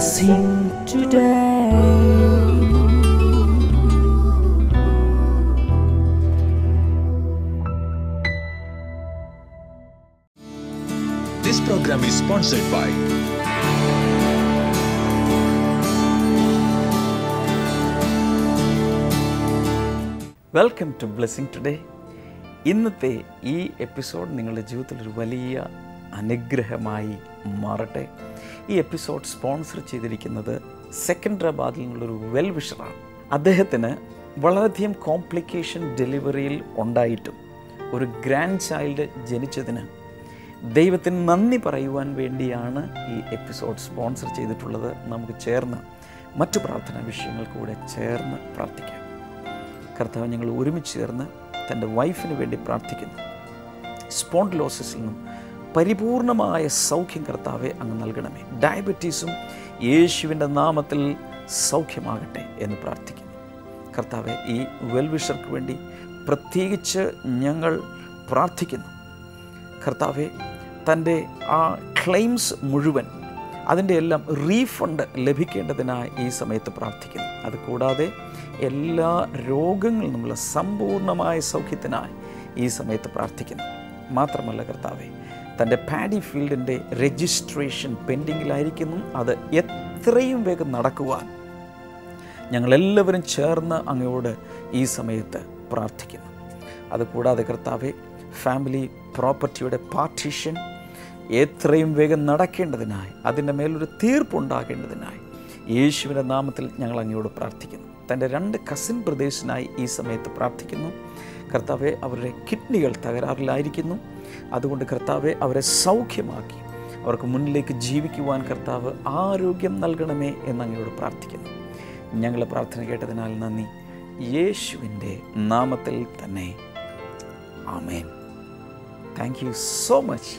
blessing today. This program is sponsored by welcome to blessing today. ഇന്നത്തെ ഈ episode നിങ്ങളുടെ ജീവിതത്തിൽ ഒരു വലിയ അനുഗ്രഹമായി മാറട്ടെ. ഈ എപ്പിസോഡ് സ്പോൺസർ ചെയ്തിരിക്കുന്നത് സെക്കൻഡറാബാദിൽ നിന്നുള്ളൊരു വെൽ വിഷറാണ്. അദ്ദേഹത്തിന് വളരെയധികം കോംപ്ലിക്കേഷൻ ഡെലിവറിയിൽ ഉണ്ടായിട്ടും ഒരു ഗ്രാൻഡ് ചൈൽഡ് ജനിച്ചതിന് ദൈവത്തിന് നന്ദി പറയുവാൻ വേണ്ടിയാണ് ഈ എപ്പിസോഡ് സ്പോൺസർ ചെയ്തിട്ടുള്ളത്. നമുക്ക് ചേർന്ന് മറ്റു പ്രാർത്ഥനാ വിഷയങ്ങൾ കൂടെ ചേർന്ന് പ്രാർത്ഥിക്കാം. കർത്താവ്, ഞങ്ങൾ ഒരുമിച്ച് ചേർന്ന് തൻ്റെ വൈഫിന് വേണ്ടി പ്രാർത്ഥിക്കുന്നു. സ്പോണ്ടിലോസിസിൽ നിന്നും പരിപൂർണമായ സൗഖ്യം കർത്താവെ അങ്ങ് നൽകണമേ. ഡയബറ്റീസും യേശുവിൻ്റെ നാമത്തിൽ സൗഖ്യമാകട്ടെ എന്ന് പ്രാർത്ഥിക്കുന്നു. കർത്താവെ, ഈ വെൽവിഷർക്ക് വേണ്ടി പ്രത്യേകിച്ച് ഞങ്ങൾ പ്രാർത്ഥിക്കുന്നു. കർത്താവെ, തൻ്റെ ആ ക്ലെയിംസ് മുഴുവൻ അതിൻ്റെ എല്ലാം റീഫണ്ട് ലഭിക്കേണ്ടതിനായി ഈ സമയത്ത് പ്രാർത്ഥിക്കുന്നു. അതുകൂടാതെ എല്ലാ രോഗങ്ങളിൽ നിന്നുള്ള സമ്പൂർണമായ സൗഖ്യത്തിനായി ഈ സമയത്ത് പ്രാർത്ഥിക്കുന്നു. മാത്രമല്ല കർത്താവെ, തൻ്റെ പാഡി ഫീൽഡിൻ്റെ രജിസ്ട്രേഷൻ പെൻഡിങ്ങിലായിരിക്കുന്നു. അത് എത്രയും വേഗം നടക്കുവാൻ ഞങ്ങളെല്ലാവരും ചേർന്ന് അങ്ങയോട് ഈ സമയത്ത് പ്രാർത്ഥിക്കുന്നു. അതുകൂടാതെ കർത്താവെ, ഫാമിലി പ്രോപ്പർട്ടിയുടെ പാർട്ടീഷൻ എത്രയും വേഗം നടക്കേണ്ടതിനായി, അതിൻ്റെ മേലൊരു തീർപ്പുണ്ടാകേണ്ടതിനായി യേശുവിൻ്റെ നാമത്തിൽ ഞങ്ങൾ അങ്ങയോട് പ്രാർത്ഥിക്കുന്നു. തൻ്റെ 2 കസിൻ ബ്രദേഴ്സിനായി ഈ സമയത്ത് പ്രാർത്ഥിക്കുന്നു. കർത്താവെ, അവരുടെ കിഡ്നികൾ തകരാറിലായിരിക്കുന്നു. അതുകൊണ്ട് കർത്താവെ, അവരെ സൗഖ്യമാക്കി അവർക്ക് മുന്നിലേക്ക് ജീവിക്കുവാൻ കർത്താവ് ആരോഗ്യം നൽകണമേ എന്നങ്ങയോട് പ്രാർത്ഥിക്കുന്നു. ഞങ്ങളെ പ്രാർത്ഥന കേട്ടതിനാൽ നന്ദി. യേശുവിൻ്റെ നാമത്തിൽ തന്നെ ആമേൻ. Thank you so much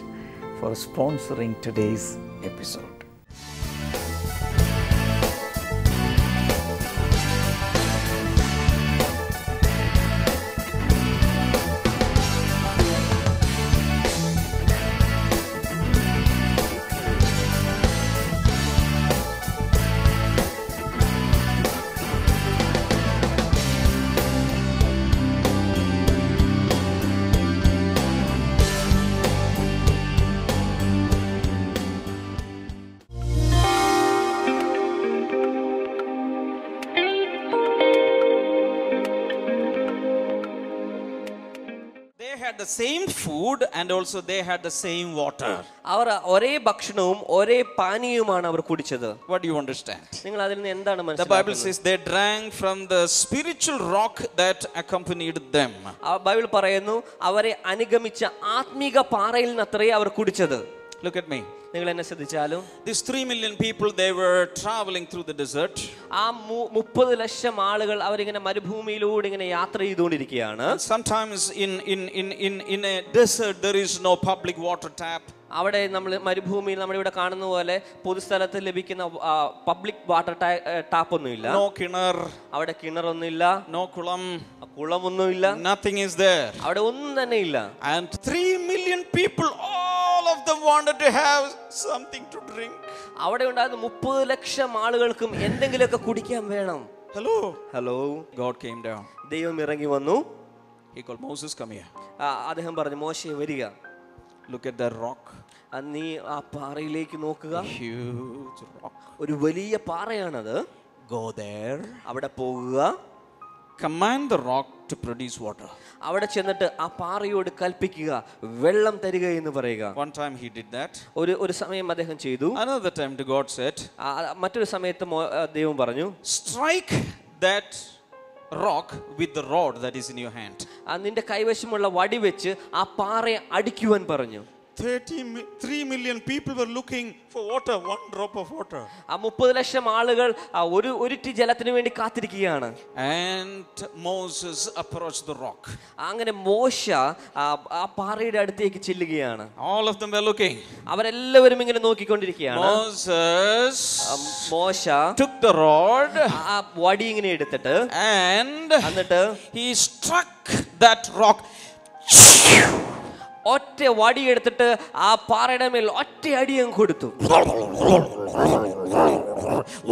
for sponsoring today's episode. The same food and also they had the same water. അവർ ഒരേ ഭക്ഷണവും ഒരേ പാനീയവുമാണ് അവർ കുടിച്ചത്. What do you understand? നിങ്ങൾ അതിൽ നിന്ന് എന്താണ് മനസ്സിലാക്കുന്നത്? The Bible says they drank from the spiritual rock that accompanied them. Bible പറയുന്നു അവരെ അനുഗമിച്ച ആത്മീക പാറയിൽ നിന്നത്രേ അവർ കുടിച്ചത്. Look at me. നിങ്ങൾ എന്നെ ശ്രദ്ധിച്ചാലും These 3 million people, they were traveling through the desert. ആ 30 ലക്ഷം ആളുകൾ അവരിങ്ങനെ മരുഭൂമിയിലൂടെ ഇങ്ങനെ യാത്ര ചെയ്തുകൊണ്ടിരിക്കുകയാണ്. Sometimes in a desert there is no public water tap. അവിടെ നമ്മൾ മരുഭൂമിയിൽ നമ്മുടെ ഇവിടെ കാണുന്ന പോലെ പൊതുസ്ഥലത്ത് ലഭിക്കുന്ന പബ്ലിക് വാട്ടർ ടാപ്പ് ഒന്നുമില്ല. No കിണർ, അവിടെ കിണറൊന്നുമില്ല. No കുളം, കുളമൊന്നുമില്ല. Nothing is there. അവിടെ ഒന്നും തന്നെ ഇല്ല. And 3 million people, all of them wanted to have something to drink. അവിടെ ഉണ്ടായിരുന്ന 30 ലക്ഷം ആളുകൾക്കും എന്തെങ്കിലുമൊക്കെ കുടിക്കാൻ വേണം. Hello. God came down. ദൈവം ഇറങ്ങി വന്നു. He called Moses, come here. അദ്ദേഹം പറഞ്ഞു, മോശേ വരിക. Look at that rock. നീ ആ പാറയിലേക്ക് നോക്കുക. Huge rock. ഒരു വലിയ പാറയാണത്. Go there. അവിടെ പോകുക. Command the rock to produce water. അവിടെ ചെന്നിട്ട് ആ പാറയോട് കൽപ്പിക്കുക, വെള്ളം തരിക എന്ന് പറയുക. One time he did that. ഒരു സമയം അദ്ദേഹം ചെയ്തു. Another time the God said, മറ്റൊരു സമയത്ത് ദൈവം പറഞ്ഞു, strike that rock with the rod that is in your hand. നിന്റെ കൈവശമുള്ള വടി വെച്ച് ആ പാറയെ അടിക്കുവാൻ പറഞ്ഞു. 3 million people were looking for water, 1 drop of water. ആ 30 ലക്ഷം ആളുകൾ ഒരു ടി ജലത്തിന് വേണ്ടി കാത്തിരിക്കുകയാണ്. And Moses approached the rock. അങ്ങനെ മോശ ആ പാറയുടെ അടുത്തേക്ക് ചെല്ലുകയാണ്. All of them were looking. അവരെല്ലാവരും ഇങ്ങനെ നോക്കിക്കൊണ്ടിരിക്കുകയാണ്. മോശ took the rod, ആ വടി ഇങ്ങനെ എടുത്തിട്ട് and എന്നിട്ട് he struck that rock ഒറ്റ വടിയെടുത്തിട്ട് ആ പാറയുടെ മേൽ ഒറ്റ അടിയും കൊടുത്തു.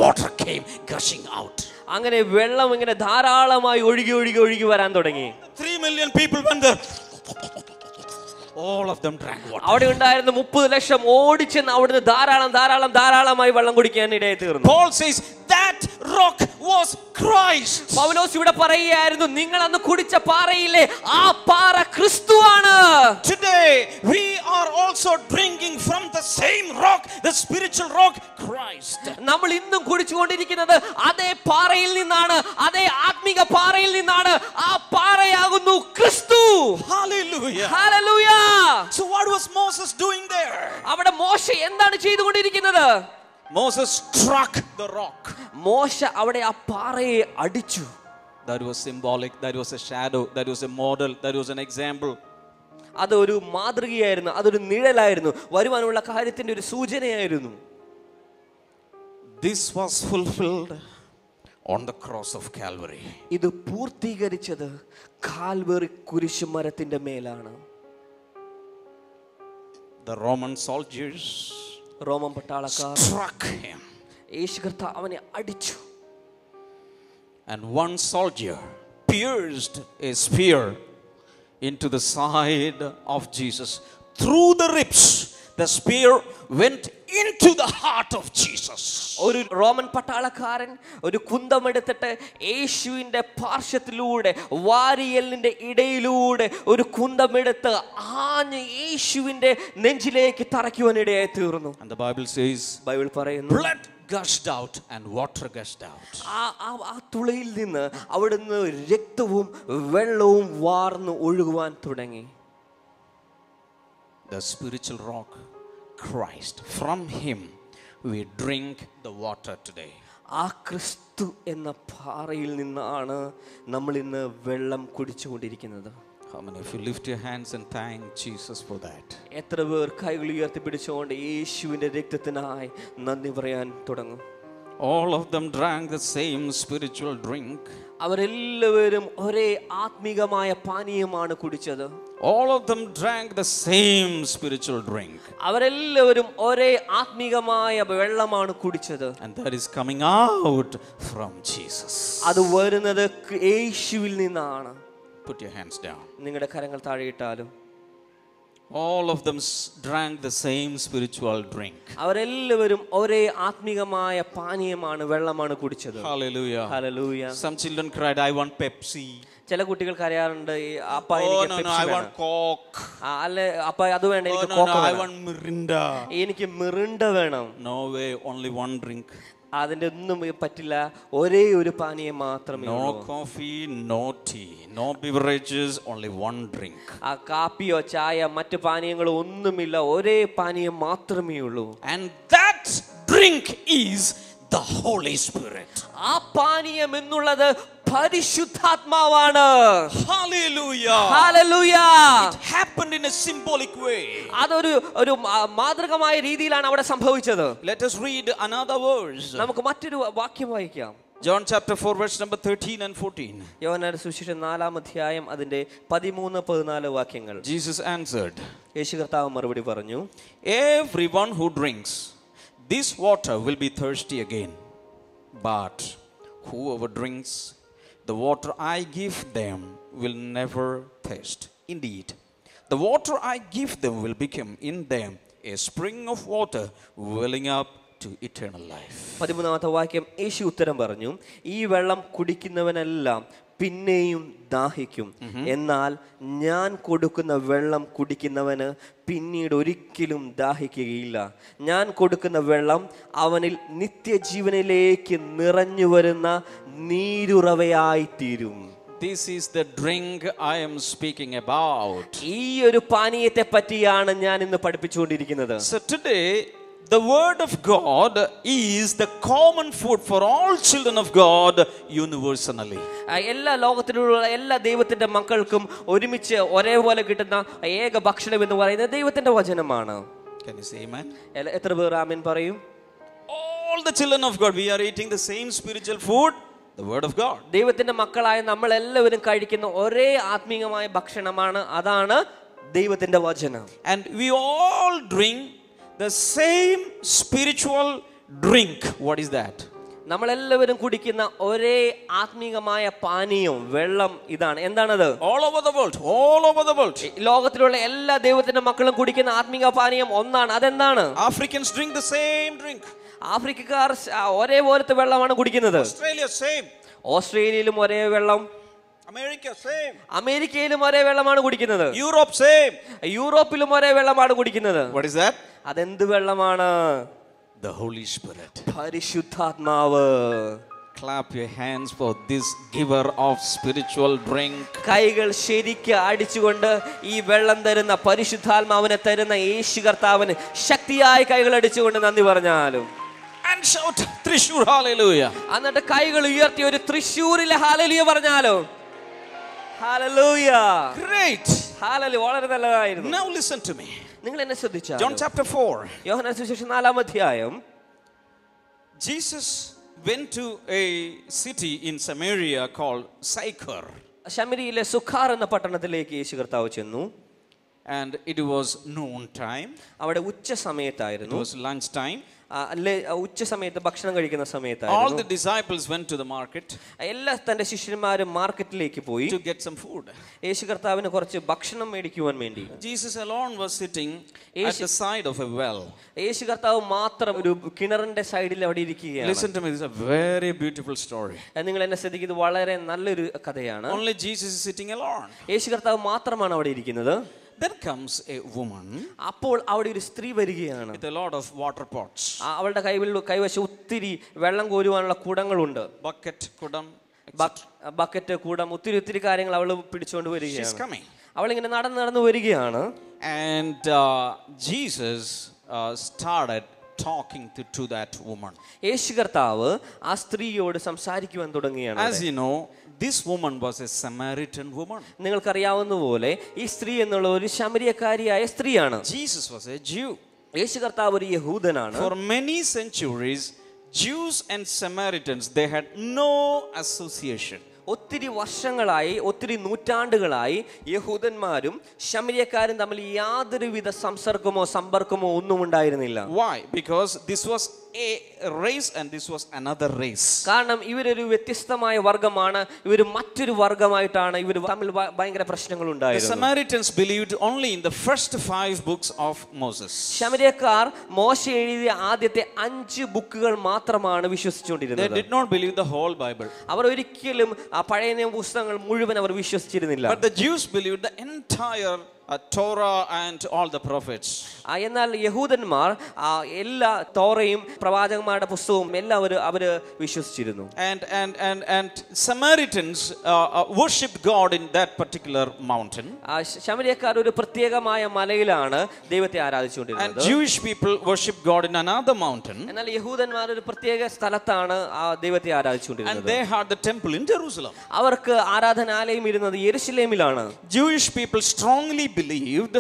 Water came gushing out. അങ്ങനെ വെള്ളം ഇങ്ങനെ ധാരാളമായി ഒഴുകി ഒഴുകി ഒഴുകി വരാൻ തുടങ്ങി. 3 million people went there. All of them drank water. അവിടെ ഉണ്ടായിരുന്ന 30 ലക്ഷം ഓടിച്ചെന്ന് അവിടുന്ന് ധാരാളമായി വെള്ളം കുടിക്കാൻ ഇടയായി തീർന്നു. Paul says that rock was Christ. പൗലോസ് ഇവിടെ പറയുകയായിരുന്നു, നിങ്ങൾ അന്ന് കുടിച്ച പാറയിലെ ആ പാറ ക്രിസ്തുവാണ്. Today we are also drinking from the same rock, the spiritual rock, Christ. നമ്മൾ ഇന്നും കുടിച്ചുകൊണ്ടിരിക്കുന്നത് അതേ പാറയിൽ നിന്നാണ്, അതേ ആത്മീക പാറയിൽ നിന്നാണ്. ആ പാറയാകുന്നു ക്രിസ്തു. Hallelujah. Hallelujah. So what was Moses doing there? അവിടെ മോശ എന്താണ് ചെയ്തുകൊണ്ടിരിക്കുന്നത്? Moses struck the rock. മോശ അവിടെ ആ പാറയെ അടിച്ചു. That was symbolic, that was a shadow, that was a model, that was an example. അതൊരു മാതൃകയായിരുന്നു, അതൊരു നിഴലായിരുന്നു, വരുവാനുള്ള കാര്യത്തിന്റെ ഒരു സൂചനയായിരുന്നു. This was fulfilled on the cross of Calvary. ഇത് പൂർത്തീകരിച്ചത് കാൽവറി കുരിശുമരത്തിന്റെ മേലാണ്. The Roman soldiers റോമൻ പട്ടാളക്കാർ struck him. യേശു കർത്താവിനെ അടിച്ചു. And one soldier pierced a spear into the side of Jesus. Through the ribs, the spear went into the heart of Jesus. ഒരു Roman പട്ടാളക്കാരൻ ഒരു കുന്തമെടുത്തിട്ട് യേശുവിന്റെ പാർശ്വത്തിലൂടെ വാരിയലിന്റെ ഇടയിലൂടെ ഒരു കുന്തമെടുത്ത് ആഞ്ഞ് യേശുവിന്റെ നെഞ്ചിലേക്ക് തറയ്ക്കുവാനിടയായി തീർന്നു. And the Bible says, Bible പറയുന്നു, blood gushed out and water gushed out. ആ തുളയിൽ നിന്ന് അവിടുന്ന് രക്തവും വെള്ളവും വാർന്നു ഒഴുകുവാൻ തുടങ്ങി. The spiritual rock, Christ. From him we drink the water today. ആ ക്രിസ്തു എന്ന പാറയിൽ നിന്നാണ് നമ്മൾ ഇന്ന് വെള്ളം കുടിച്ചുകൊണ്ടിരിക്കുന്നത്. How many of you lift your hands and thank Jesus for that? എത്ര പേർ കൈകൾ ഉയർത്തി പിടിച്ചുകൊണ്ട് യേശുവിന്റെ രക്തത്തിനായി നന്ദി പറയാൻ തുടങ്ങും? All of them drank the same spiritual drink. അവരെല്ലാവരും ഒരേ ആത്മീകമായ പാനീയമാണ് കുടിച്ചത്. All of them drank the same spiritual drink. അവരെല്ലാവരും ഒരേ ആത്മീകമായ വെള്ളമാണ് കുടിച്ചത്. And that is coming out from Jesus. അത് വരുന്നത് യേശുവിൽ നിന്നാണ്. Put your hands down. നിങ്ങളുടെ കരങ്ങൾ താഴെയിട്ടാലും. All of them drank the same spiritual drink. അവരെല്ലാവരും ഒരേ ആത്മീകമായ പാനീയമാണ് വെള്ളമാണ് കുടിച്ചത്. Hallelujah. Hallelujah. Some children cried, I want Pepsi. ചില കുട്ടികൾ കരയാറുണ്ട്, അപ്പ Oh എനിക്ക് no, പെപ്സി I വേണം. want Coke. അല്ലെ അപ്പ അത് വേണ്ട, Oh എനിക്ക് no, കോക്ക I വേണം. want Mirinda. എനിക്ക് മിറിണ്ട വേണം. No way, only one drink. അതിന്റെ ഒന്നും പറ്റില്ല, ഒരേ ഒരു പാനീയം മാത്രമേ No ഉള്ളൂ. coffee, no tea, no beverages, only one drink. ആ കാപ്പിയോ ചായ മറ്റു പാനീയങ്ങളോ ഒന്നുമില്ല, ഒരേ പാനീയം മാത്രമേ ഉള്ളൂ. And that drink is the Holy Spirit. ആ പാനീയം എന്നുള്ളത് പരിശുദ്ധാത്മാവാണ്. Hallelujah. Hallelujah. It happened in a symbolic way. അതൊരു മാതൃകമായ രീതിയിലാണ് അവിടെ സംഭവിച്ചത്. Let us read another verse. നമുക്ക് മറ്റൊരു വാക്യം വായിക്കാം. John chapter 4 verse number 13 and 14. യോഹന്നാന്റെ സുവിശേഷം 4-ാം അധ്യായം അതിന്റെ 13-14 വാക്യങ്ങൾ. Jesus answered, യേശു കർത്താവ് മറുപടി പറഞ്ഞു, everyone who drinks this water will be thirsty again, but whoever drinks the water I give them will never thirst. Indeed, the water I give them will become in them a spring of water welling up to eternal life. 13-ാമത്തെ വാക്യം, യേശു ഉത്തരം പറഞ്ഞു, ഈ വെള്ളം കുടിക്കുന്നവനെല്ലാം പിന്നെയും ദാഹിക്കും, എന്നാൽ ഞാൻ കൊടുക്കുന്ന വെള്ളം കുടിക്കുന്നവന് പിന്നീട് ഒരിക്കലും ദാഹിക്കുകയില്ല. ഞാൻ കൊടുക്കുന്ന വെള്ളം അവനിൽ നിത്യജീവനിലേക്ക് നിറഞ്ഞു വരുന്ന നീരുറവയായി തീരും. This is the drink I am speaking about. ഈ ഒരു പാനീയത്തെ പറ്റിയാണ് ഞാൻ ഇന്ന് പഠിപ്പിച്ചുകൊണ്ടിരിക്കുന്നത്. So today the word of God is the common food for all children of God universally. എല്ലാ ലോകത്തിലുള്ള എല്ലാ ദൈവത്തിന്റെ മക്കൾക്കും ഒരുമിച്ച് ഒരേപോലെ കിട്ടുന്ന ഏക ഭക്ഷണം എന്ന് പറയുന്നത് ദൈവത്തിന്റെ വചനമാണ്. Can you say amen? എത്ര പേർ ആമേൻ പറയും? All the children of God, we are eating the same spiritual food, the word of God. ദൈവത്തിന്റെ മക്കളായ നമ്മൾ എല്ലാവരും കഴിക്കുന്ന ഒരേ ആത്മീയമായ ഭക്ഷണമാണ്, അതാണ് ദൈവത്തിന്റെ വചനം. And we all drink the same spiritual drink. What is that? നമ്മളെല്ലാവരും കുടിക്കുന്ന ഒരേ ആത്മീകമായ പാനീയം വെള്ളം ഇതാണ്. എന്താണത്? All over the world, all over the world. ലോകത്തിലുള്ള എല്ലാ ദൈവത്തിന്റെ മക്കളും കുടിക്കുന്ന ആത്മീക പാനീയം ഒന്നാണ്. അതെന്താണ്? Africans drink the same drink. ആഫ്രിക്കക്കാർ ഒരേപോലത്തെ വെള്ളമാണ് കുടിക്കുന്നത്. Australia same. ഓസ്ട്രേലിയയിലും ഒരേ വെള്ളം, America same. അമേരിക്കയിലും ഒരേ വെള്ളമാണ് കുടിക്കുന്നത്. Europe same. യൂറോപ്പിലും ഒരേ വെള്ളമാണ് കുടിക്കുന്നത്. What is that? അതെന്ത് വെള്ളമാണ്? The Holy Spirit. പരിശുദ്ധാത്മാവ്. Clap your hands for this giver of spiritual drink. കൈകൾ ശരിക്ക് അടിച്ചുകൊണ്ട് ഈ വെള്ളം തരുന്ന പരിശുദ്ധാത്മാവിനെ തരുന്ന യേശു കർത്താവിന് ശക്തിയായി കൈകൾ അടിച്ചുകൊണ്ട് നന്ദി പറഞ്ഞാലും. And shout Trishur hallelujah. എന്നിട്ട് കൈകൾ ഉയർത്തി ഒരു തൃശ്ശൂരിലെ ഹല്ലേലൂയ പറഞ്ഞാലോ. ഹല്ലേലൂയ. Great. ഹല്ലേലൂയ. വളരെ നല്ലതായിരുന്നു. Now listen to me. നിങ്ങൾ എന്നെ ശ്രദ്ധിച്ചാൽ John chapter 4. യോഹന്നാൻ സുവിശേഷം 4-ാം അധ്യായം. Jesus went to a city in Samaria called Sychar. ശമരിയിലെ സുഖാർ എന്ന പട്ടണത്തിലേക്ക് യേശു കർത്താവ് ചെന്നു. And it was noon time. അവിടെ ഉച്ച It സമയത്തായിരുന്നു. was lunch time. ഉച്ച സമയത്ത് ഭക്ഷണം കഴിക്കുന്ന All സമയത്തായിരുന്നു. the disciples went to the market എല്ലാ തന്റെ ശിഷ്യന്മാരും മാർക്കറ്റിലേക്ക് പോയി to get some food. യേശു കർത്താവിന് കുറച്ച് ഭക്ഷണം മേടിക്കുവാൻ വേണ്ടി. Jesus alone was sitting at the side of a well. യേശു കർത്താവ് മാത്രം ഒരു കിണറിന്റെ സൈഡിൽ അവിടെ ഇരിക്കുകയാണ്. Listen to me, this is a very beautiful story. നിങ്ങൾ എന്നെ ശ്രദ്ധിക്കുന്നത് വളരെ നല്ലൊരു കഥയാണ്. Only Jesus is sitting alone. യേശു കർത്താവ് മാത്രമാണ് അവിടെ ഇരിക്കുന്നത്. Then comes a woman അപ്പോൾ അവിടെ ഒരു സ്ത്രീ വരികയാണ്. with a lot of water pots. അവളുടെ കൈവശം ഒത്തിരി വെള്ളം കോരുവാനുള്ള കുടങ്ങളുണ്ട്. Bucket, kudam. ബക്കറ്റ്, കുടം, ഒത്തിരി കാര്യങ്ങൾ അവൾ പിടിച്ചുകൊണ്ട് She's വരികയാണ്. coming. അവൾ ഇങ്ങനെ നടന്നു വരികയാണ്. And Jesus started talking to that woman. യേശു കർത്താവ് ആ സ്ത്രീയോട് സംസാരിക്കുവാൻ തുടങ്ങിയാണ്. As you know, this woman was a Samaritan woman. നിങ്ങൾക്കറിയാവുന്ന പോലെ ഈ സ്ത്രീ എന്നുള്ള ഒരു ശമരിയക്കാരിയായ സ്ത്രീയാണ്. Jesus was a Jew. യേശു കർത്താവ് ഒരു യഹൂദനാണ്. For many centuries, Jews and Samaritans, they had no association. ഒത്തിരി വർഷങ്ങളായി, ഒത്തിരി നൂറ്റാണ്ടുകളായി യഹൂദന്മാരും ശമരിയക്കാരും തമ്മിൽ യാതൊരുവിധ സംസർഗമോ സമ്പർക്കമോ ഒന്നും ഉണ്ടായിരുന്നില്ല. Why? Because this was a race and this was another race. കാരണം ഇവരൊരു വ്യത്യസ്തമായ വർഗമാണ്, ഇവർ മറ്റൊരു വർഗമായിട്ടാണ്, ഇവർ തമ്മിൽ ഭയങ്കര പ്രശ്നങ്ങൾ The ഉണ്ടായിരുന്നു. Samaritans believed only in the first 5 books of Moses. ശമരിയക്കാർ മോശ എഴുതിയ ആദ്യത്തെ 5 ബുക്കുകൾ മാത്രമാണ് They വിശ്വസിച്ചുകൊണ്ടിരുന്നത്. did not believe the whole Bible. അവർ ഒരിക്കലും ആ പഴയ നിയമ പുസ്തകങ്ങൾ മുഴുവൻ അവർ വിശ്വസിച്ചിരുന്നില്ല. But the Jews believed the entire Torah and all the prophets. എന്നാൽ യഹൂദന്മാർ എല്ലാ തോറയും പ്രവാചകന്മാരുടെ പുസ്തകവും എല്ലാം അവർ വിശ്വസിച്ചിരുന്നു. And Samaritans worshipped God in that particular mountain. ശമരിയക്കാർ ഒരു പ്രത്യേകമായ മലയിലാണ് ദൈവത്തെ ആരാധിച്ചുകൊണ്ടിരുന്നത്. And Jewish people worshipped God in another mountain. എന്നാൽ യഹൂദന്മാർ ഒരു പ്രത്യേക സ്ഥലത്താണ് ആ ദൈവത്തെ And ആരാധിച്ചുകൊണ്ടിരുന്നത്. they had the temple in Jerusalem. അവർക്ക് ആരാധനാലയം ഇരുന്നത് യെരുശലേമിലാണ്. Jewish people strongly believed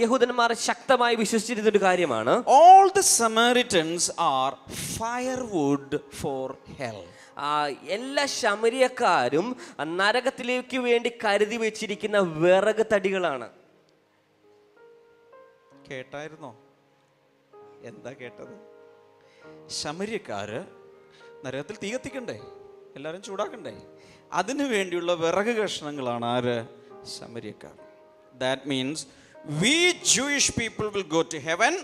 യഹൂദന്മാർ ശക്തമായി വിശ്വസിച്ചിരുന്ന ഒരു കാര്യമാണ്, all the Samaritans are firewood for hell. എല്ലാ ശമരിയക്കാരും നരകത്തിലേക്ക് വേണ്ടി കരുതി വെച്ചിരിക്കുന്ന വിറക് തടികളാണ്. കേട്ടായിരുന്നോ? എന്താ കേട്ടത്? ശമര്യക്കാര് നരകത്തിൽ തീ കത്തിക്കണ്ടേ, എല്ലാരും ചൂടാക്കണ്ടേ, അതിനു വേണ്ടിയുള്ള വിറക് കഷ്ണങ്ങളാണ് ആര്? ശമര്യക്കാർ. That means we Jewish people will go to heaven,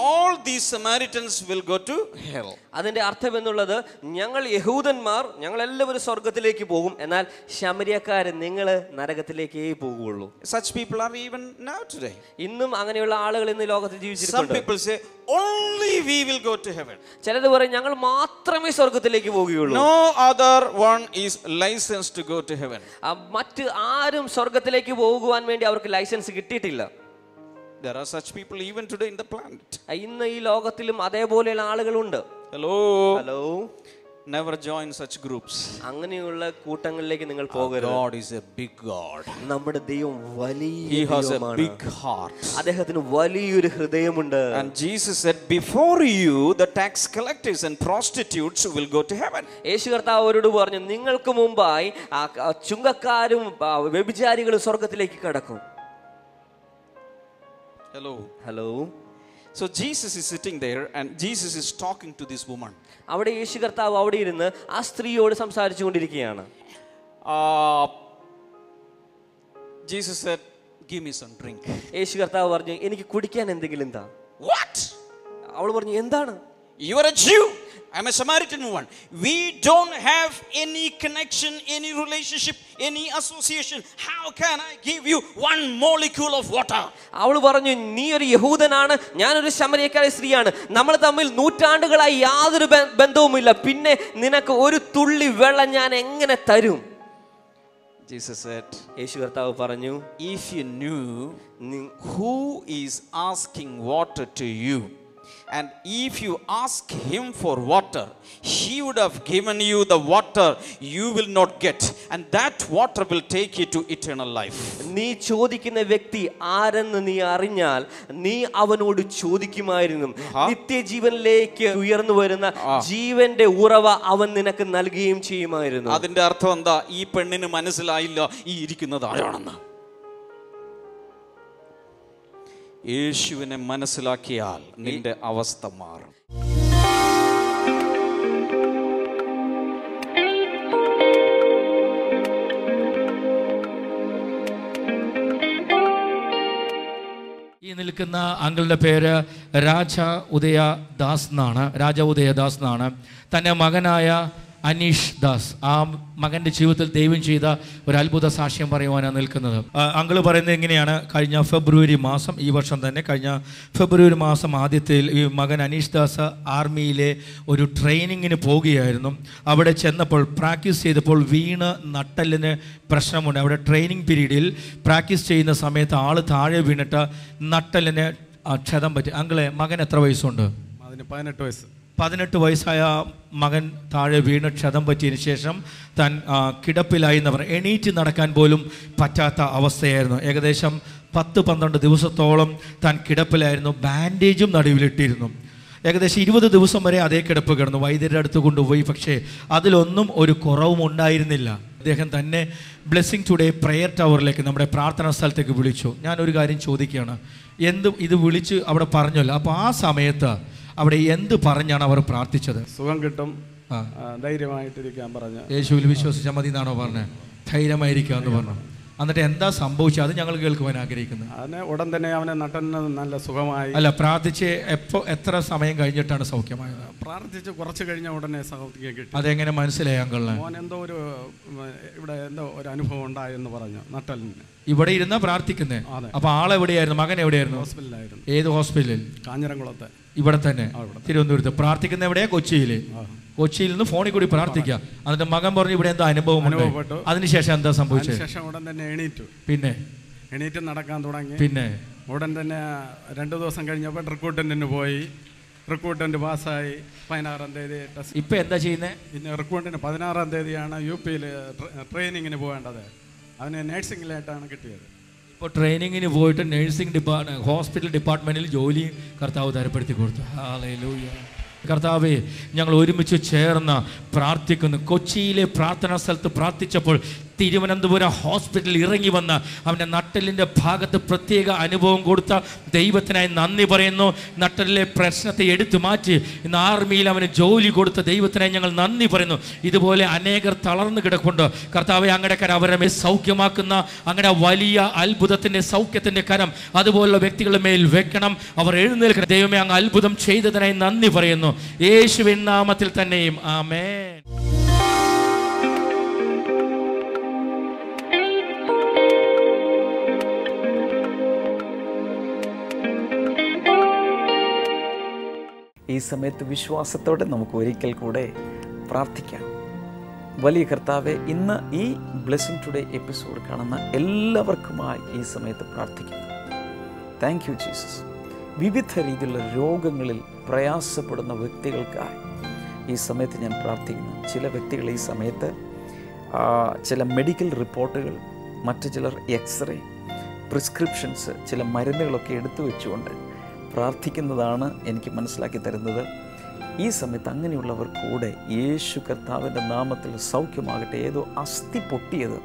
all these Samaritans will go to hell. അതിന്റെ അർത്ഥം എന്നുള്ളത്, ഞങ്ങൾ യഹൂദന്മാർ ഞങ്ങൾ എല്ലാവരും സ്വർഗത്തിലേക്ക് പോകും, എന്നാൽ ശമരിയക്കാർ നിങ്ങൾ നരകത്തിലേക്കേ പോകുള്ളൂ. Such people are even now today. ഇന്നും അങ്ങനെയുള്ള ആളുകൾ ഇന്ന് ലോകത്തിൽ Some ജീവിച്ചിരിപ്പുണ്ട്. people say only we will go to heaven. ചിലർ പറയും ഞങ്ങൾ മാത്രമേ സ്വർഗത്തിലേക്ക് പോകുകയുള്ളൂ. No other one is licensed to go to heaven. മറ്റ് ആരും സ്വർഗത്തിലേക്ക് പോകുവാൻ വേണ്ടി അവർക്ക് ലൈസൻസ് കിട്ടിയിട്ടില്ല. There are such people even today in the planet. ഇന്ന് ഈ ലോകത്തിലും അതേപോലെയുള്ള ആളുകളുണ്ട്. Hello. Hello. Never join such groups. അങ്ങനെയുള്ള കൂട്ടങ്ങളിലേക്ക് നിങ്ങൾ പോകരുത്. God is a big God. നമ്മുടെ ദൈവം വലിയ He has a ദൈവമാണ്. big heart. അദ്ദേഹത്തിന് വലിയൊരു ഹൃദയമുണ്ട്. And Jesus said, before you the tax collectors and prostitutes will go to heaven. യേശു കർത്താവ് അവരോട് പറഞ്ഞു, നിങ്ങൾക്ക് മുമ്പായി ചുങ്കക്കാരും വ്യഭിചാരികളും സ്വർഗത്തിലേക്ക് കടക്കും. Hello. So Jesus is sitting there and Jesus is talking to this woman. അവിടെ യേശു കർത്താവ് അവിടെ ഇരുന്ന് ആ സ്ത്രീയോട് സംസാരിച്ചു കൊണ്ടിരിക്കുകയാണ്. Jesus said, "Give me some drink." യേശു കർത്താവ് പറഞ്ഞു, എനിക്ക് കുടിക്കാൻ എന്തെങ്കിലും താ. What? അവൾ പറഞ്ഞു, എന്താണ്? You are a Jew. I'm a Samaritan woman. We don't have any connection, any relationship, any association. How can I give you one molecule of water? അവൾ പറഞ്ഞു, നീ ഒരു യഹൂദനാണ്, ഞാനൊരു ശമരിയക്കാരി സ്ത്രീയാണ്, നമ്മൾ തമ്മിൽ നൂറ്റാണ്ടുകളായി യാതൊരു ബന്ധവുമില്ല, പിന്നെ നിനക്ക് ഒരു തുള്ളി വെള്ളം ഞാൻ എങ്ങനെ തരും? Jesus said, യേശു കർത്താവ് പറഞ്ഞു, if you knew who is asking water to you, and if you ask him for water, he would have given you the water you will not get, and that water will take you to eternal life. നീ ചോദിക്കുന്ന വ്യക്തി ആരെന്ന് നീ അറിഞ്ഞാൽ നീ അവനോട് ചോദിക്കുമായിരുന്നു, നിത്യജീവനിലേക്ക് ഉയർന്നു വരുന്ന ജീവന്റെ ഉറവ അവൻ നിനക്ക് നൽകുകയും ചെയ്യുമായിരുന്നു. അതിന്റെ അർത്ഥം എന്താ? ഈ പെണ്ണിന് മനസ്സിലായില്ല ഈ ഇരിക്കുന്നത് ആരാണെന്ന്. യേശുവിനെ മനസ്സിലാക്കിയാൽ നിന്റെ അവസ്ഥ മാറും. ഈ നിൽക്കുന്ന അങ്കിളുടെ പേര് രാജ ഉദയദാസ് എന്നാണ്. തൻ്റെ മകനായ അനീഷ് ദാസ്, ആ മകൻ്റെ ജീവിതത്തിൽ ദൈവം ചെയ്ത ഒരു അത്ഭുത സാക്ഷ്യം പറയുവാനാണ് നിൽക്കുന്നത്. അങ്കിൾ പറയുന്നത് എങ്ങനെയാണ്? കഴിഞ്ഞ ഫെബ്രുവരി മാസം, ഈ വർഷം തന്നെ കഴിഞ്ഞ ഫെബ്രുവരി മാസം ആദ്യത്തിൽ ഈ മകൻ അനീഷ് ദാസ് ആർമിയിലെ ഒരു ട്രെയിനിങ്ങിന് പോവുകയായിരുന്നു. അവിടെ ചെന്നപ്പോൾ പ്രാക്ടീസ് ചെയ്തപ്പോൾ വീണ് നട്ടെല്ലിന് പ്രശ്നമുണ്ട്. അവിടെ ട്രെയിനിങ് പീരീഡിൽ പ്രാക്ടീസ് ചെയ്യുന്ന സമയത്ത് ആൾ താഴെ വീണിട്ട് നട്ടെല്ലിന് ക്ഷതം പറ്റി. അങ്കിളെ, മകൻ എത്ര വയസ്സുണ്ട്? അതിന് 18 വയസ്സ്. 18 വയസ്സായ മകൻ താഴെ വീണ് ക്ഷതം പറ്റിയതിന് ശേഷം താൻ കിടപ്പിലായി എന്ന് പറഞ്ഞു. എണീറ്റ് നടക്കാൻ പോലും പറ്റാത്ത അവസ്ഥയായിരുന്നു. ഏകദേശം 10-12 ദിവസത്തോളം താൻ കിടപ്പിലായിരുന്നു. ബാൻഡേജും നടുവിലിട്ടിരുന്നു. ഏകദേശം 20 ദിവസം വരെ അതേ കിടപ്പ് കിടന്നു. വൈദ്യരുടെ അടുത്ത് കൊണ്ടുപോയി, പക്ഷേ അതിലൊന്നും ഒരു കുറവും ഉണ്ടായിരുന്നില്ല. അദ്ദേഹം തന്നെ ബ്ലെസ്സിങ് ടുഡേ പ്രെയർ ടവറിലേക്ക്, നമ്മുടെ പ്രാർത്ഥനാ സ്ഥലത്തേക്ക് വിളിച്ചു. ഞാനൊരു കാര്യം ചോദിക്കുകയാണ്, ഇത് വിളിച്ച് അവിടെ പറഞ്ഞല്ലോ, അപ്പോൾ ആ സമയത്ത് അവിടെ എന്ത് പറഞ്ഞാണ് അവർ പ്രാർത്ഥിച്ചത്? സുഖം കിട്ടും, ധൈര്യമായിട്ടിരിക്കാൻ പറഞ്ഞു. യേശുവിൽ വിശ്വസിച്ചാൽ മതി എന്നാണോ പറഞ്ഞത്? ധൈര്യമായിരിക്കുക എന്ന് പറഞ്ഞു. എന്നിട്ട് എന്താ സംഭവിച്ചത്? അത് ഞങ്ങൾ കേൾക്കുവാൻ ആഗ്രഹിക്കുന്നത്. അതിന് ഉടൻ തന്നെ അവനെ നട്ടന് നല്ല സുഖമായി. അല്ല, പ്രാർത്ഥിച്ച് എത്ര സമയം കഴിഞ്ഞിട്ടാണ് സൗഖ്യമായത്? പ്രാർത്ഥിച്ച് കുറച്ച് കഴിഞ്ഞ ഉടനെ സൗഖ്യം കിട്ടി. അതെങ്ങനെ മനസ്സിലായി അങ്കിളിന്? മോൻ എന്തോ ഇവിടെ ഒരു അനുഭവം ഉണ്ടായെന്ന് പറഞ്ഞു നട്ടലിന്. ഇവിടെ ഇരുന്നാ പ്രാർത്ഥിക്കുന്നേ? അപ്പൊ ആളെവിടെയായിരുന്നു? മകൻ എവിടെയായിരുന്നു? ഹോസ്പിറ്റലിലായിരുന്നു. ഏത് ഹോസ്പിറ്റലിൽ? കാഞ്ഞിരംകുളത്ത്. ഇവിടെ തന്നെ, തിരുവനന്തപുരത്ത്. പ്രാർത്ഥിക്കുന്ന എവിടെയാ? കൊച്ചിയില്. കൊച്ചിയിൽ നിന്ന് ഫോണിൽ കൂടി പ്രാർത്ഥിക്കുക. എന്നിട്ട് മകൻ പറഞ്ഞു ഇവിടെ എന്താ അനുഭവപ്പെട്ടു. അതിനുശേഷം എന്താ സംഭവിച്ചത്? ശേഷം ഉടൻ തന്നെ എണീറ്റു. പിന്നെ എണീറ്റ് നടക്കാൻ തുടങ്ങി. പിന്നെ ഉടൻ തന്നെ 2 ദിവസം കഴിഞ്ഞപ്പോൾ റിക്രൂട്ട്മെന്റിന് പോയി. റിക്രൂട്ട്മെന്റ് പാസ്സായി. 16-ാം തീയതി ടെസ്റ്റ്. ഇപ്പൊ എന്താ ചെയ്യുന്നത്? പിന്നെ റിക്രൂട്ട്മെന്റിന് 16-ാം തീയതിയാണ് UP-യിൽ ട്രെയിനിങ്ങിന് പോകേണ്ടത്. അതിന് നേഴ്സിംഗിലായിട്ടാണ് കിട്ടിയത്. ഇപ്പോൾ ട്രെയിനിങ്ങിന് പോയിട്ട് നേഴ്സിംഗ് ഹോസ്പിറ്റൽ ഡിപ്പാർട്ട്മെന്റിൽ ജോലി കർത്താവ് തരപ്പെടുത്തി കൊടുത്തു. ഹല്ലേലൂയ. കർത്താവേ, ഞങ്ങൾ ഒരുമിച്ച് ചേർന്ന് പ്രാർത്ഥിക്കുന്നു. കൊച്ചിയിലെ പ്രാർത്ഥനാ സ്ഥലത്ത് പ്രാർത്ഥിച്ചപ്പോൾ തിരുവനന്തപുരം ഹോസ്പിറ്റലിൽ ഇറങ്ങി വന്ന് അവൻ്റെ നട്ടലിൻ്റെ ഭാഗത്ത് പ്രത്യേക അനുഭവം കൊടുത്ത ദൈവത്തിനായി നന്ദി പറയുന്നു. നട്ടലിലെ പ്രശ്നത്തെ എടുത്തു മാറ്റി ഇന്ന് ആർമിയിൽ അവന് ജോലി കൊടുത്ത ദൈവത്തിനായി ഞങ്ങൾ നന്ദി പറയുന്നു. ഇതുപോലെ അനേകർ തളർന്നു കിടക്കുന്നുണ്ട്. കർത്താവെ, അങ്ങയുടെ കരം അവരെ മേൽ സൗഖ്യമാക്കുന്ന അങ്ങയുടെ വലിയ അത്ഭുതത്തിൻ്റെ സൗഖ്യത്തിൻ്റെ കരം അതുപോലുള്ള വ്യക്തികളുടെ മേൽ വെക്കണം. അവർ എഴുന്നേൽക്കണം. ദൈവമേ, അങ്ങ് അത്ഭുതം ചെയ്തതിനായി നന്ദി പറയുന്നു. യേശുവിൻ നാമത്തിൽ തന്നെയും ആമേൻ. ഈ സമയത്ത് വിശ്വാസത്തോടെ നമുക്ക് ഒരിക്കൽ കൂടെ പ്രാർത്ഥിക്കാം. വലിയ കർത്താവെ, ഇന്ന് ഈ ബ്ലെസ്സിങ് ടുഡേ എപ്പിസോഡ് കാണുന്ന എല്ലാവർക്കുമായി ഈ സമയത്ത് പ്രാർത്ഥിക്കുന്നു. Thank you Jesus. വിവിധ രീതിയിലുള്ള രോഗങ്ങളിൽ പ്രയാസപ്പെടുന്ന വ്യക്തികൾക്കായി ഈ സമയത്ത് ഞാൻ പ്രാർത്ഥിക്കുന്നു. ചില വ്യക്തികൾ ഈ സമയത്ത് ചില മെഡിക്കൽ റിപ്പോർട്ടുകൾ, മറ്റു ചിലർ എക്സ്റേ, പ്രിസ്ക്രിപ്ഷൻസ്, ചില മരുന്നുകളൊക്കെ എടുത്തു വെച്ചുകൊണ്ട് പ്രാർത്ഥിക്കുന്നതാണ് എനിക്ക് മനസ്സിലാക്കി തരുന്നത്. ഈ സമയത്ത് അങ്ങനെയുള്ളവർ കൂടെ യേശു കർത്താവിൻ്റെ നാമത്തിൽ സൗഖ്യമാകട്ടെ. ഏതോ അസ്ഥി പൊട്ടിയത്,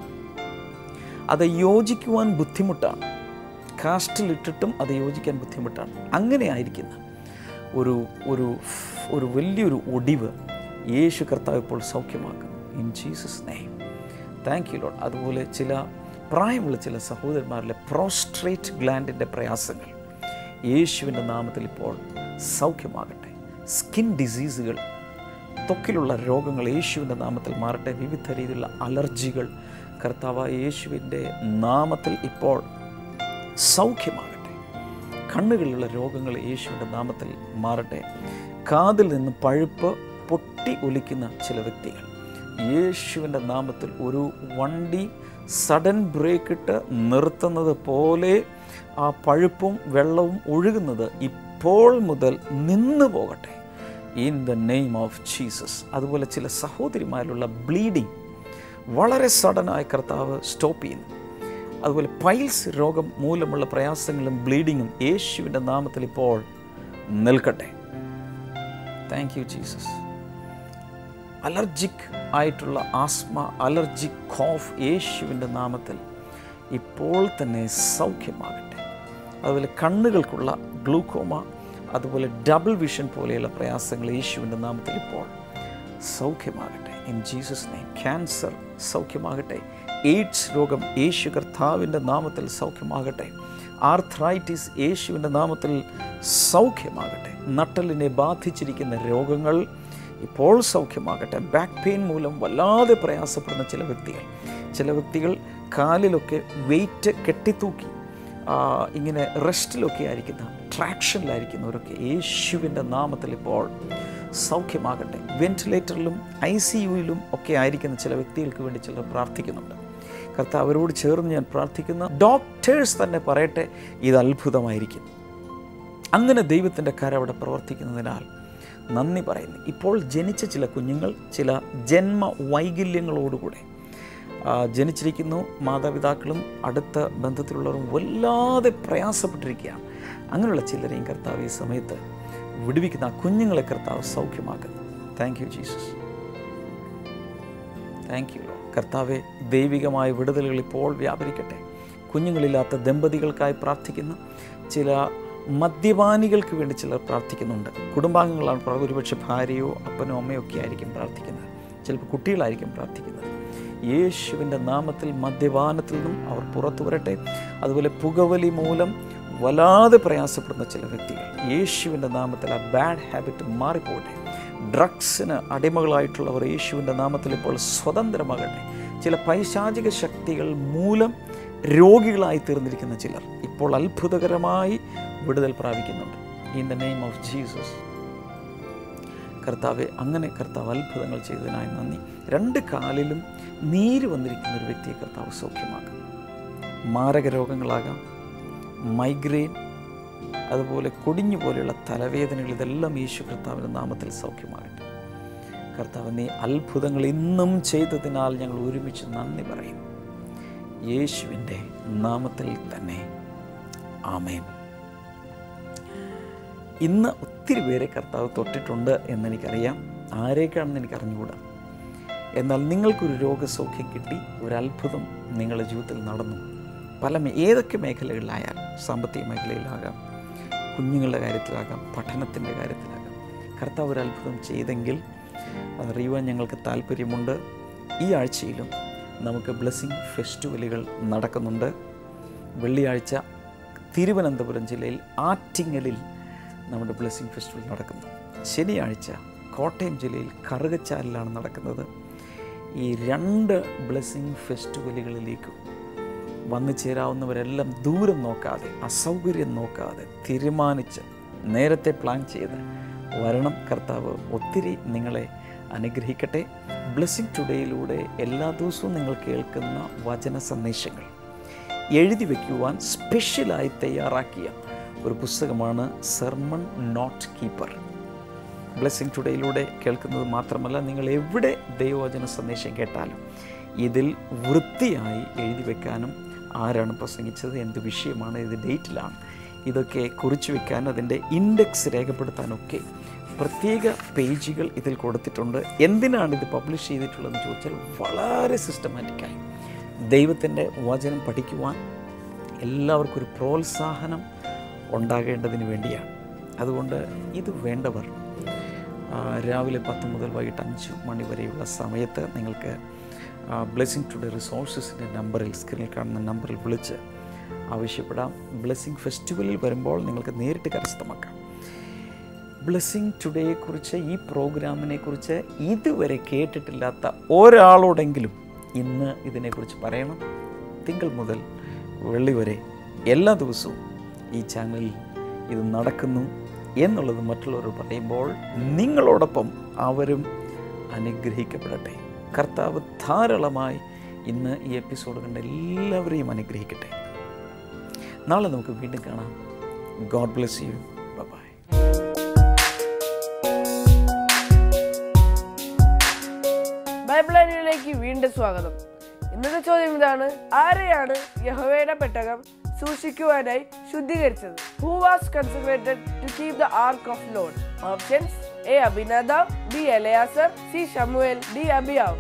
അത് യോജിക്കുവാൻ ബുദ്ധിമുട്ടാണ്. കാസ്റ്റിലിട്ടിട്ടും അത് യോജിക്കാൻ ബുദ്ധിമുട്ടാണ്. അങ്ങനെ ആയിരിക്കുന്ന ഒരു ഒരു ഒരു വലിയൊരു ഒടിവ് യേശു കർത്താവ് ഇപ്പോൾ സൗഖ്യമാക്കുന്നു. In Jesus name. Thank you Lord. അതുപോലെ ചില പ്രായമുള്ള ചില സഹോദരന്മാരിലെ പ്രോസ്ട്രേറ്റ് ഗ്ലാൻഡിൻ്റെ പ്രയാസങ്ങൾ യേശുവിൻ്റെ നാമത്തിൽ ഇപ്പോൾ സൗഖ്യമാകട്ടെ. സ്കിൻ ഡിസീസുകൾ, ത്വക്കിലുള്ള രോഗങ്ങൾ യേശുവിൻ്റെ നാമത്തിൽ മാറട്ടെ. വിവിധ രീതിയിലുള്ള അലർജികൾ കർത്താവായ യേശുവിൻ്റെ നാമത്തിൽ ഇപ്പോൾ സൗഖ്യമാകട്ടെ. കണ്ണുകളിലുള്ള രോഗങ്ങൾ യേശുവിൻ്റെ നാമത്തിൽ മാറട്ടെ. കാതിൽ നിന്ന് പഴുപ്പ് പൊട്ടി ഒലിക്കുന്ന ചില വ്യക്തികൾ യേശുവിൻ്റെ നാമത്തിൽ ഒരു വണ്ടി സഡൻ ബ്രേക്ക് ഇട്ട് നിർത്തുന്നത് പോലെ ആ പഴുപ്പും വെള്ളവും ഒഴുകുന്നത് ഇപ്പോൾ മുതൽ നിന്നു പോകട്ടെ. In the name of Jesus. അതുപോലെ ചില സഹോദരിമാരിലുള്ള ബ്ലീഡിങ് വളരെ സഡനായി കർത്താവ് സ്റ്റോപ്പ് ചെയ്യുന്നു. അതുപോലെ പൈൽസ് രോഗം മൂലമുള്ള പ്രയാസങ്ങളും ബ്ലീഡിങ്ങും യേശുവിൻ്റെ നാമത്തിൽ ഇപ്പോൾ നിൽക്കട്ടെ. Thank you Jesus. അലർജിക് ആയിട്ടുള്ള ആസ്മ, അലർജിക് കോഫ് യേശുവിൻ്റെ നാമത്തിൽ ഇപ്പോൾ തന്നെ സൗഖ്യമാകട്ടെ. അതുപോലെ കണ്ണുകൾക്കുള്ള ഗ്ലൂക്കോമ, അതുപോലെ ഡബിൾ വിഷൻ പോലെയുള്ള പ്രയാസങ്ങൾ യേശുവിൻ്റെ നാമത്തിൽ ഇപ്പോൾ സൗഖ്യമാകട്ടെ. In Jesus name. ക്യാൻസർ സൗഖ്യമാകട്ടെ. എയ്ഡ്സ് രോഗം യേശു കർത്താവിൻ്റെ നാമത്തിൽ സൗഖ്യമാകട്ടെ. ആർത്രൈറ്റിസ് യേശുവിൻ്റെ നാമത്തിൽ സൗഖ്യമാകട്ടെ. നട്ടലിനെ ബാധിച്ചിരിക്കുന്ന രോഗങ്ങൾ ഇപ്പോൾ സൗഖ്യമാകട്ടെ. ബാക്ക് പെയിൻ മൂലം വല്ലാതെ പ്രയാസപ്പെടുന്ന ചില വ്യക്തികൾ കാലിലൊക്കെ വെയിറ്റ് കെട്ടിത്തൂക്കി ഇങ്ങനെ റെസ്റ്റിലൊക്കെ ആയിരിക്കുന്ന, ട്രാക്ഷനിലായിരിക്കുന്നവരൊക്കെ യേശുവിൻ്റെ നാമത്തിൽ ഇപ്പോൾ സൗഖ്യമാകട്ടെ. വെന്റിലേറ്ററിലും ICUയിലും ഒക്കെ ആയിരിക്കുന്ന ചില വ്യക്തികൾക്ക് വേണ്ടി ചിലർ പ്രാർത്ഥിക്കുന്നുണ്ട്. കർത്താവ് അവരോട് ചേർന്ന് ഞാൻ പ്രാർത്ഥിക്കുന്ന ഡോക്ടേഴ്സ് തന്നെ പറയട്ടെ, ഇത് അത്ഭുതമായിരിക്കും. അങ്ങനെ ദൈവത്തിൻ്റെ കരം അവിടെ പ്രവർത്തിക്കുന്നതിനാൽ നന്ദി പറയുന്നു. ഇപ്പോൾ ജനിച്ച ചില കുഞ്ഞുങ്ങൾ ചില ജന്മ വൈകല്യങ്ങളോടുകൂടെ ജനിച്ചിരിക്കുന്നു. മാതാപിതാക്കളും അടുത്ത ബന്ധത്തിലുള്ളവരും വല്ലാതെ പ്രയാസപ്പെട്ടിരിക്കുകയാണ്. അങ്ങനെയുള്ള ചിലരെയും കർത്താവ് ഈ സമയത്ത് വിടുവിക്കുന്ന ആ കുഞ്ഞുങ്ങളെ കർത്താവ് സൗഖ്യമാക്കുന്നു. Thank you Jesus. Thank you lord. കർത്താവെ, ദൈവികമായ വിടുതലുകൾ ഇപ്പോൾ വ്യാപരിക്കട്ടെ. കുഞ്ഞുങ്ങളില്ലാത്ത ദമ്പതികൾക്കായി പ്രാർത്ഥിക്കുന്നു. ചില മദ്യപാനികൾക്ക് വേണ്ടി ചിലർ പ്രാർത്ഥിക്കുന്നുണ്ട്. കുടുംബാംഗങ്ങളാണ്, ഒരുപക്ഷെ ഭാര്യയോ അപ്പനോ അമ്മയോ ഒക്കെ ആയിരിക്കും പ്രാർത്ഥിക്കുന്നത്. ചിലപ്പോൾ കുട്ടികളായിരിക്കും പ്രാർത്ഥിക്കുന്നത്. യേശുവിൻ്റെ നാമത്തിൽ മദ്യപാനത്തിൽ നിന്നും അവർ പുറത്തു വരട്ടെ. അതുപോലെ പുകവലി മൂലം വല്ലാതെ പ്രയാസപ്പെടുന്ന ചില വ്യക്തികൾ യേശുവിൻ്റെ നാമത്തിൽ ആ ബാഡ് ഹാബിറ്റ് മാറിപ്പോകട്ടെ. ഡ്രഗ്സിന് അടിമകളായിട്ടുള്ളവർ യേശുവിൻ്റെ നാമത്തിൽ ഇപ്പോൾ സ്വതന്ത്രമാകട്ടെ. ചില പൈശാചിക ശക്തികൾ മൂലം രോഗികളായി തീർന്നിരിക്കുന്ന ചിലർ ഇപ്പോൾ അത്ഭുതകരമായി വിടുതൽ പ്രാപിക്കുന്നുണ്ട്. In the name of Jesus. കർത്താവെ, അങ്ങനെ കർത്താവ് അത്ഭുതങ്ങൾ ചെയ്തതിനായി നന്ദി. 2 കാലിലും നീര് വന്നിരിക്കുന്ന ഒരു വ്യക്തിയെ കർത്താവ് സൗഖ്യമാക്കും. മാരക രോഗങ്ങളാകാം, മൈഗ്രെയിൻ, അതുപോലെ കൊടിഞ്ഞു പോലെയുള്ള തലവേദനകൾ, ഇതെല്ലാം യേശു കർത്താവിൻ്റെ നാമത്തിൽ സൗഖ്യമാകട്ടെ. കർത്താവ്, നീ അത്ഭുതങ്ങൾ ഇന്നും ചെയ്തതിനാൽ ഞങ്ങൾ ഒരുമിച്ച് നന്ദി പറയുന്നു. യേശുവിൻ്റെ നാമത്തിൽ തന്നെ ആമേൻ. ഇന്ന് ഒത്തിരി പേരെ കർത്താവ് തൊട്ടിട്ടുണ്ട് എന്നെനിക്കറിയാം. ആരേക്കാണെന്ന് എനിക്ക് അറിഞ്ഞുകൂടാ. എന്നാൽ നിങ്ങൾക്കൊരു രോഗസൗഖ്യം കിട്ടി, ഒരു അത്ഭുതം നിങ്ങളുടെ ജീവിതത്തിൽ നടന്നു. ഏതൊക്കെ മേഖലകളിലായാലും, സാമ്പത്തിക മേഖലയിലാകാം, കുഞ്ഞുങ്ങളുടെ കാര്യത്തിലാകാം, പഠനത്തിൻ്റെ കാര്യത്തിലാകാം, കർത്താവ് ഒരു അത്ഭുതം ചെയ്തെങ്കിൽ അതറിയുവാൻ ഞങ്ങൾക്ക് താല്പര്യമുണ്ട്. ഈ ആഴ്ചയിലും നമുക്ക് ബ്ലെസ്സിങ് ഫെസ്റ്റിവലുകൾ നടക്കുന്നുണ്ട്. വെള്ളിയാഴ്ച തിരുവനന്തപുരം ജില്ലയിൽ ആറ്റിങ്ങലിൽ നമ്മുടെ ബ്ലെസ്സിങ് ഫെസ്റ്റിവൽ നടക്കുന്നു. ശനിയാഴ്ച കോട്ടയം ജില്ലയിൽ കറുകച്ചാലിലാണ് നടക്കുന്നത്. ഈ 2 ബ്ലെസ്സിങ് ഫെസ്റ്റിവലുകളിലേക്കും വന്നു ചേരാവുന്നവരെല്ലാം ദൂരം നോക്കാതെ, അസൗകര്യം നോക്കാതെ തീരുമാനിച്ച് നേരത്തെ പ്ലാൻ ചെയ്ത് വരണം. കർത്താവ് ഒത്തിരി നിങ്ങളെ അനുഗ്രഹിക്കട്ടെ. ബ്ലെസ്സിങ് ടുഡേയിലൂടെ എല്ലാ ദിവസവും നിങ്ങൾ കേൾക്കുന്ന വചന സന്ദേശങ്ങൾ എഴുതി വയ്ക്കുവാൻ സ്പെഷ്യലായി തയ്യാറാക്കിയ ഒരു പുസ്തകമാണ് സെർമൺ നോട്ട് കീപ്പർ. ബ്ലെസ്സിങ് ടുഡേയിലൂടെ കേൾക്കുന്നത് മാത്രമല്ല, നിങ്ങൾ എവിടെ ദൈവവചന സന്ദേശം കേട്ടാലും ഇതിൽ വൃത്തിയായി എഴുതി വെക്കാനും, ആരാണ് പ്രസംഗിച്ചത്, എന്ത് വിഷയമാണ്, ഇത് ഡേറ്റിലാണ്, ഇതൊക്കെ കുറിച്ച് വെക്കാൻ, അതിൻ്റെ ഇൻഡെക്സ് രേഖപ്പെടുത്താനൊക്കെ പ്രത്യേക പേജുകൾ ഇതിൽ കൊടുത്തിട്ടുണ്ട്. എന്തിനാണ് ഇത് പബ്ലിഷ് ചെയ്തിട്ടുള്ളതെന്ന് ചോദിച്ചാൽ വളരെ സിസ്റ്റമാറ്റിക്കായി ദൈവത്തിൻ്റെ വചനം പഠിക്കുവാൻ എല്ലാവർക്കും ഒരു പ്രോത്സാഹനം ഉണ്ടാകേണ്ടതിന് വേണ്ടിയാണ്. അതുകൊണ്ട് ഇത് വേണ്ടവർ രാവിലെ 10 മുതൽ വൈകിട്ട് 5 മണി വരെയുള്ള സമയത്ത് നിങ്ങൾക്ക് ബ്ലെസ്സിങ് ടുഡേ റിസോഴ്സസിൻ്റെ നമ്പറിൽ, സ്ക്രീനിൽ കാണുന്ന നമ്പറിൽ വിളിച്ച് ആവശ്യപ്പെടാം. ബ്ലെസ്സിങ് ഫെസ്റ്റിവലിൽ വരുമ്പോൾ നിങ്ങൾക്ക് നേരിട്ട് കരസ്ഥമാക്കാം. ബ്ലെസ്സിങ് ടുഡേയെക്കുറിച്ച്, ഈ പ്രോഗ്രാമിനെക്കുറിച്ച് ഇതുവരെ കേട്ടിട്ടില്ലാത്ത ഒരാളോടെങ്കിലും ഇന്ന് ഇതിനെക്കുറിച്ച് പറയണം. തിങ്കൾ മുതൽ വെള്ളി വരെ എല്ലാ ദിവസവും ഈ ചാനലിൽ ഇത് നടക്കുന്നു എന്നുള്ളത് മറ്റുള്ളവർ പറയുമ്പോൾ നിങ്ങളോടൊപ്പം അവരും അനുഗ്രഹിക്കപ്പെടട്ടെ. കർത്താവ് ധാരാളമായി ഇന്ന് ഈ എപ്പിസോഡ് കണ്ട എല്ലാവരെയും അനുഗ്രഹിക്കട്ടെ. നാളെ നമുക്ക് വീണ്ടും കാണാം. God bless you. Bye. Bible അന്വേഷണത്തിലേക്ക് വീണ്ടും സ്വാഗതം. ഇന്നത്തെ ചോദ്യം ഇതാണ്: ആരെയാണ് യഹോവയുടെ പെട്ടകം സൂക്ഷിക്കുവാനായി ശുദ്ധീകരിച്ചത്? Who was consecrated to keep the ark of Lord? Options: A. Abinadab, B. Eleazar, C. Shamuel, D. Abiav.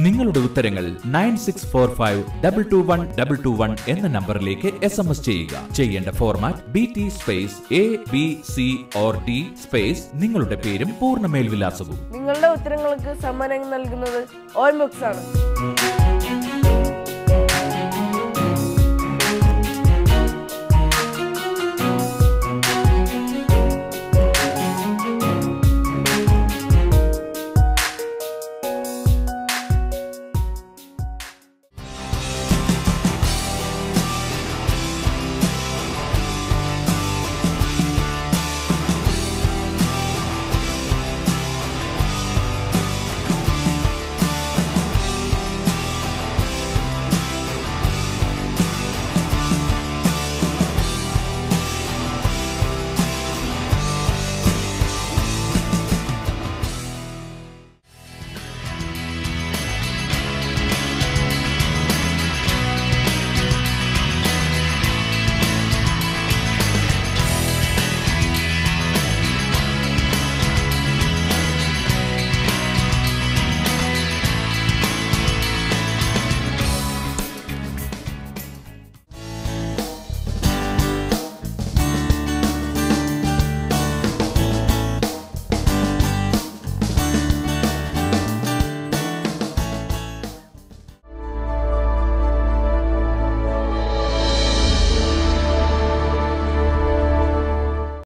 നിങ്ങളുടെ ഉത്തരങ്ങൾ 9645221221 എന്ന നമ്പറിലേക്ക് SMS ചെയ്യുക. ചെയ്യേണ്ട format BT space ABC or D space നിങ്ങളുടെ പേരും പൂർണ്ണ മേൽവിലാസവും. നിങ്ങളുടെ ഉത്തരങ്ങൾക്ക് സമ്മാനം നൽകുന്നത് ഓൺ ബുക്സ് ആണ്.